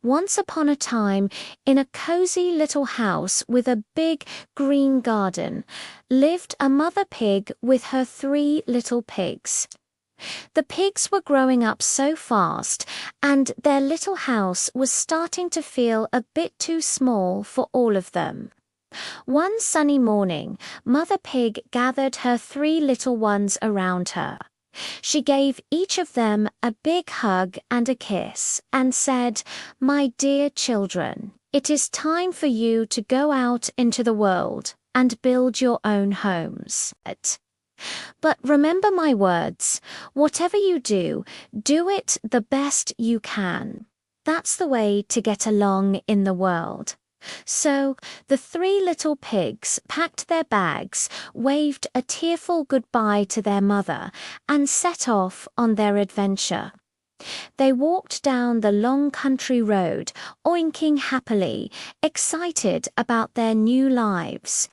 Once upon a time, in a cozy little house with a big green garden, lived a mother pig with her 3 little pigs. The pigs were growing up so fast, and their little house was starting to feel a bit too small for all of them. One sunny morning, Mother Pig gathered her 3 little ones around her. She gave each of them a big hug and a kiss and said, "My dear children, it is time for you to go out into the world and build your own homes. But remember my words, whatever you do, do it the best you can. That's the way to get along in the world." So the 3 little pigs packed their bags, waved a tearful goodbye to their mother, and set off on their adventure. They walked down the long country road, oinking happily, excited about their new lives.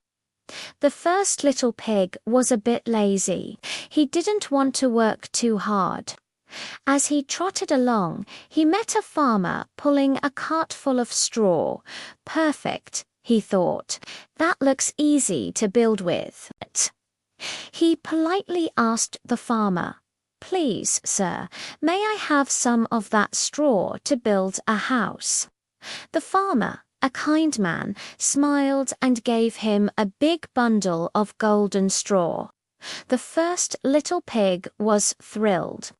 The first little pig was a bit lazy. He didn't want to work too hard. As he trotted along, he met a farmer pulling a cart full of straw. Perfect, he thought. That looks easy to build with. He politely asked the farmer, "Please, sir, may I have some of that straw to build a house?" The farmer, a kind man, smiled and gave him a big bundle of golden straw. The first little pig was thrilled.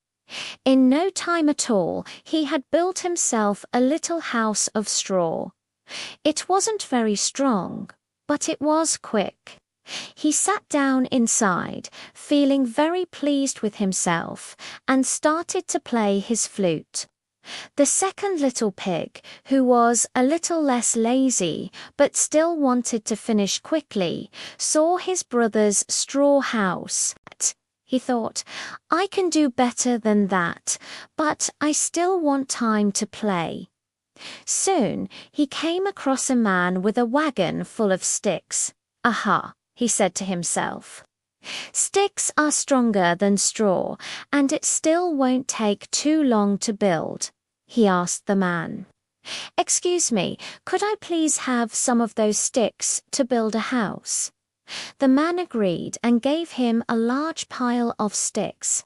In no time at all, he had built himself a little house of straw. It wasn't very strong, but it was quick. He sat down inside, feeling very pleased with himself, and started to play his flute. The second little pig, who was a little less lazy but still wanted to finish quickly, saw his brother's straw house. He thought, "I can do better than that, but I still want time to play." Soon he came across a man with a wagon full of sticks. "Aha," he said to himself. "Sticks are stronger than straw, and it still won't take too long to build." He asked the man, "Excuse me, could I please have some of those sticks to build a house?" The man agreed and gave him a large pile of sticks.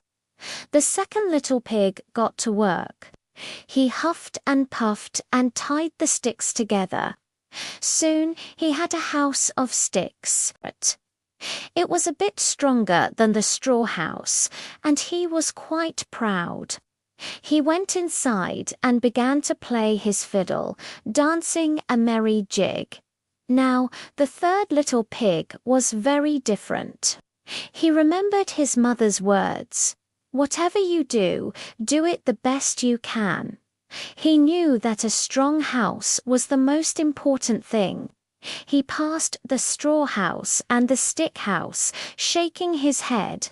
The second little pig got to work. He huffed and puffed and tied the sticks together. Soon he had a house of sticks. It was a bit stronger than the straw house, and he was quite proud. He went inside and began to play his fiddle, dancing a merry jig. Now, the third little pig was very different. He remembered his mother's words, "Whatever you do, do it the best you can." He knew that a strong house was the most important thing. He passed the straw house and the stick house, shaking his head.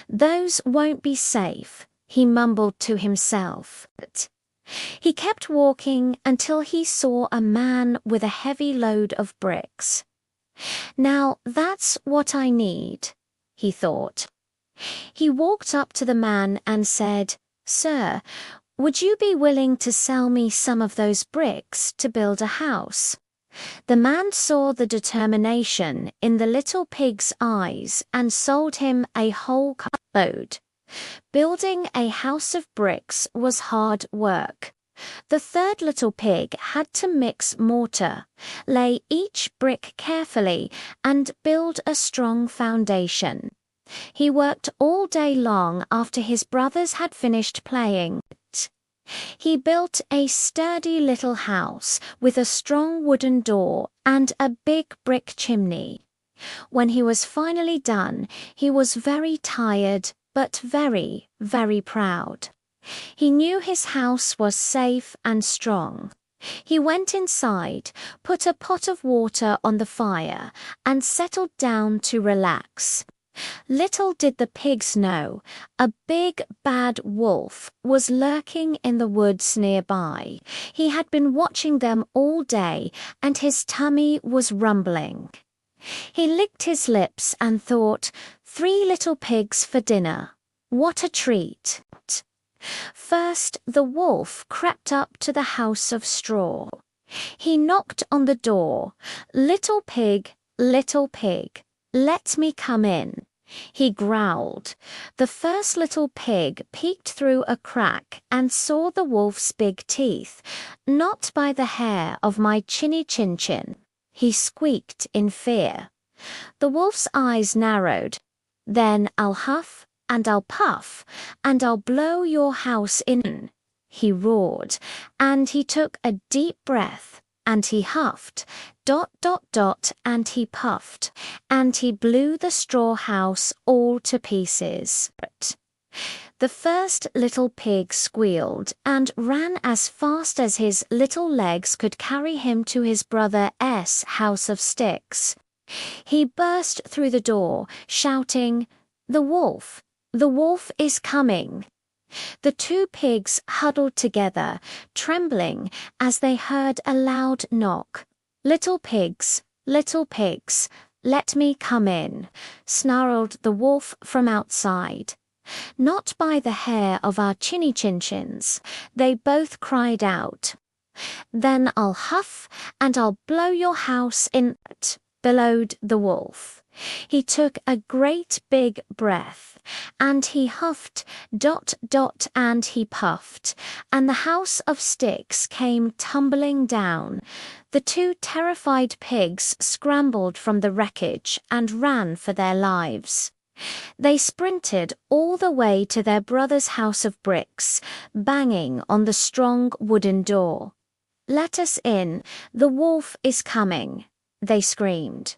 "Those won't be safe," he mumbled to himself. He kept walking until he saw a man with a heavy load of bricks. "Now that's what I need," he thought. He walked up to the man and said, "Sir, would you be willing to sell me some of those bricks to build a house?" The man saw the determination in the little pig's eyes and sold him a whole cartload. Building a house of bricks was hard work. The third little pig had to mix mortar, lay each brick carefully, and build a strong foundation. He worked all day long after his brothers had finished playing. He built a sturdy little house with a strong wooden door and a big brick chimney. When he was finally done, he was very tired, but very, very proud. He knew his house was safe and strong. He went inside, put a pot of water on the fire, and settled down to relax. Little did the pigs know, a big bad wolf was lurking in the woods nearby. He had been watching them all day, and his tummy was rumbling. He licked his lips and thought, 3 little pigs for dinner. What a treat! First, the wolf crept up to the house of straw. He knocked on the door. Little pig, let me come in. He growled. The first little pig peeked through a crack and saw the wolf's big teeth. Not by the hair of my chinny chin chin. He squeaked in fear. The wolf's eyes narrowed. Then I'll huff and I'll puff and I'll blow your house in, he roared, and he took a deep breath. And he huffed, ... and he puffed, and he blew the straw house all to pieces. The first little pig squealed and ran as fast as his little legs could carry him to his brother's house of sticks. He burst through the door, shouting, the wolf is coming!" The two pigs huddled together, trembling as they heard a loud knock. Little pigs, let me come in," snarled the wolf from outside. "Not by the hair of our chinny chin chins," they both cried out. "Then I'll huff and I'll blow your house in," bellowed the wolf. He took a great big breath, and he huffed, ... and he puffed, and the house of sticks came tumbling down. The two terrified pigs scrambled from the wreckage and ran for their lives. They sprinted all the way to their brother's house of bricks, banging on the strong wooden door. "Let us in, the wolf is coming," they screamed.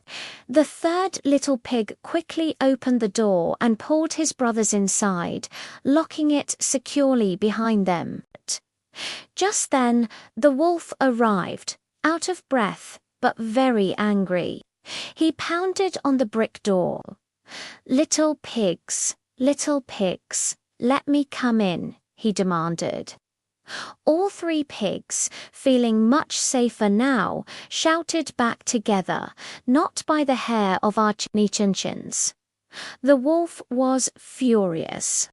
The third little pig quickly opened the door and pulled his brothers inside, locking it securely behind them. Just then, the wolf arrived, out of breath but very angry. He pounded on the brick door. Little pigs, let me come in," he demanded. All three pigs, feeling much safer now, shouted back together, "Not by the hair of our chinny chin chins." The wolf was furious.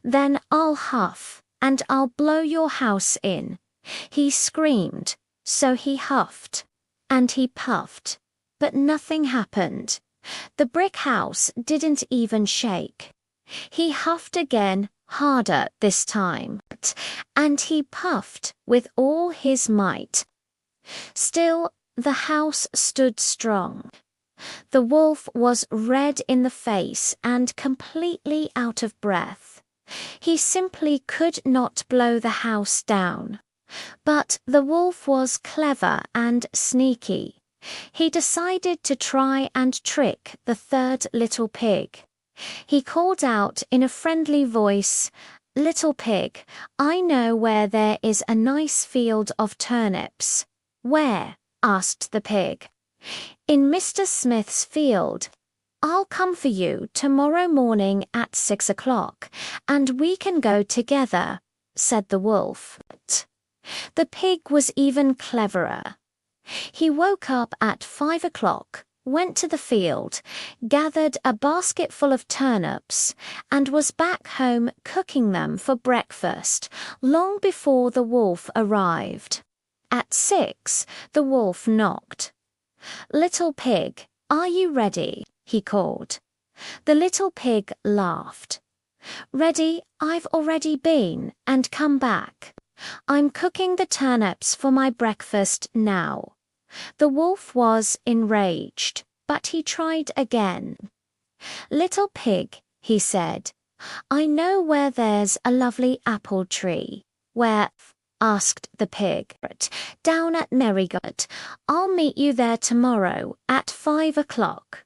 "Then I'll huff and I'll blow your house in," he screamed. So he huffed and he puffed, but nothing happened. The brick house didn't even shake. He huffed again, harder this time, and he puffed with all his might. Still, the house stood strong. The wolf was red in the face and completely out of breath. He simply could not blow the house down. But the wolf was clever and sneaky. He decided to try and trick the third little pig. He called out in a friendly voice, "Little pig, I know where there is a nice field of turnips." "Where?" asked the pig. "In Mr. Smith's field. I'll come for you tomorrow morning at 6 o'clock, and we can go together," said the wolf. The pig was even cleverer. He woke up at 5 o'clock, went to the field, gathered a basket full of turnips, and was back home cooking them for breakfast long before the wolf arrived. At 6, the wolf knocked. "Little pig, are you ready?" he called. The little pig laughed. "Ready? I've already been and come back. I'm cooking the turnips for my breakfast now." The wolf was enraged, but he tried again. "Little pig," he said, "I know where there's a lovely apple tree." "Where?" asked the pig. "Down at Merrygut. I'll meet you there tomorrow at 5 o'clock."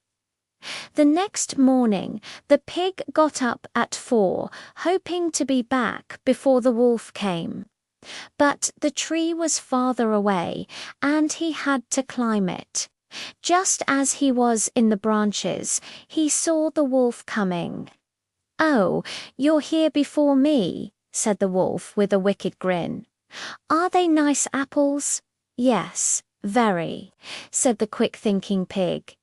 The next morning, the pig got up at 4, hoping to be back before the wolf came. But the tree was farther away, and he had to climb it. Just as he was in the branches, he saw the wolf coming. "Oh, you're here before me," said the wolf with a wicked grin. "Are they nice apples?" "Yes, very," said the quick-thinking pig.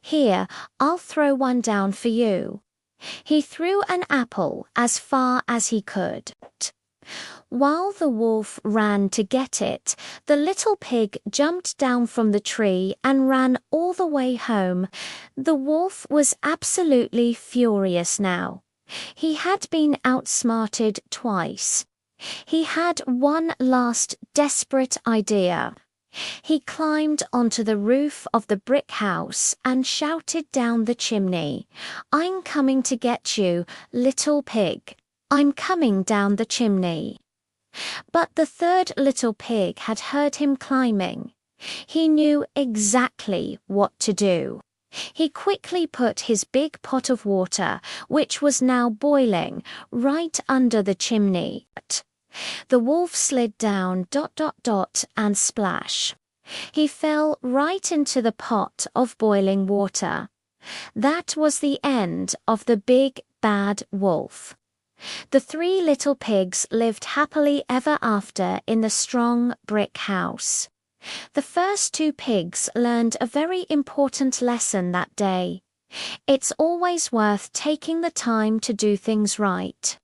"Here, I'll throw one down for you." He threw an apple as far as he could. While the wolf ran to get it, the little pig jumped down from the tree and ran all the way home. The wolf was absolutely furious now. He had been outsmarted twice. He had one last desperate idea. He climbed onto the roof of the brick house and shouted down the chimney, "I'm coming to get you, little pig. I'm coming down the chimney." But the third little pig had heard him climbing. He knew exactly what to do. He quickly put his big pot of water, which was now boiling, right under the chimney. The wolf slid down ... and splash. He fell right into the pot of boiling water. That was the end of the big bad wolf. The three little pigs lived happily ever after in the strong brick house. The first two pigs learned a very important lesson that day. It's always worth taking the time to do things right.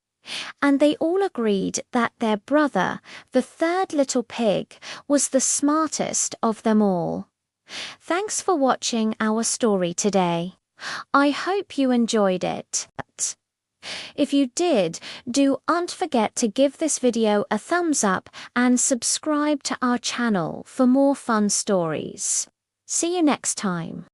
And they all agreed that their brother, the third little pig, was the smartest of them all. Thanks for watching our story today. I hope you enjoyed it. If you did, don't forget to give this video a thumbs up and subscribe to our channel for more fun stories. See you next time.